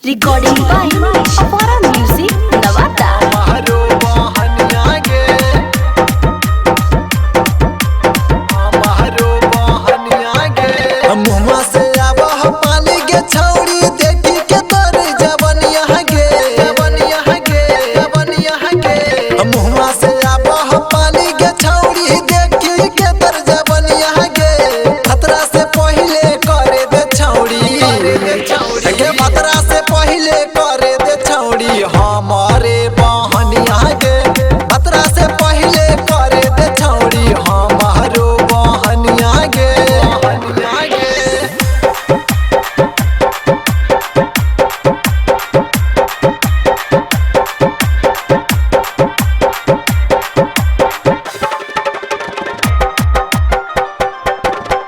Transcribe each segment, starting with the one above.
Recording by Apara Music, Navata. मुँह से आवा पानी के छौड़ी देखी के तोर जवनिया गे मुँह से आवा पानी के छौड़ी देखी के तोर जवनिया गे खतरा से पहले करे दे छौड़ी के खतरा से पहले करे दे छौड़ी हमारे बहनिया गे खतरा से पहले करे दे छौड़ी हमारो बहनिया गे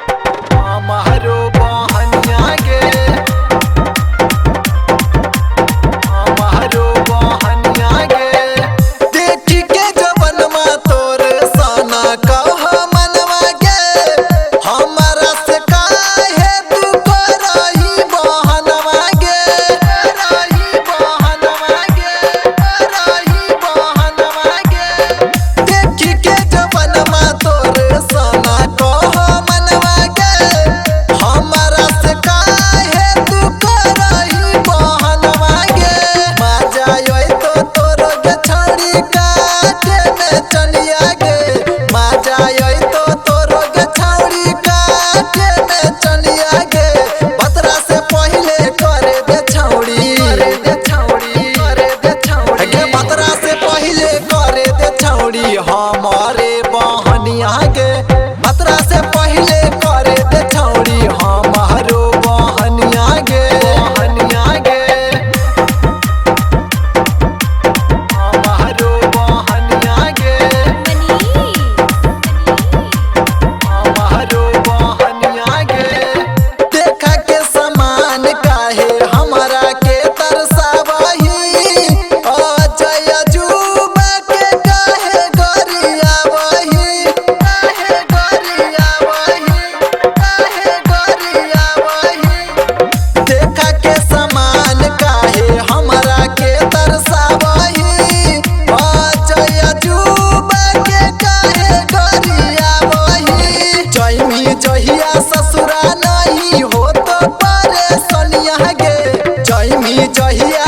हमारो बहनिया गे हमारो बहनिया गे देखी के जवनमा तोर सना कह मनवा गे हमारा से काहे तू करही बहनवा गे देखी के जवनमा तोर सना कह मनवा गे हमारा से काहे तू करही बहनवा गे मजा योई तो तोरो के छड़ी काटे में चलिया गे मजा योई तो तोरो के छड़ी काटे में चलिया गे बतरा से पहले करे दे छौड़ी गे बतरा से पहले करे दे छौड़ी हमारे बहनिया गे बतरा से पहले करे दे छौड़ी हमारो बहनिया गे हमारो बहनिया गे हमारो बहनिया गे देखा के समान काहे हमरा के तरसावही अजय अजूबा के काहे गरियावही देखा के समान काहे हमरा के तरसावही अजय अजूबा के काहे गरियावही जइमी जहिया ससुरा नहीं हो तो परेशानिया गे जइमी जहिया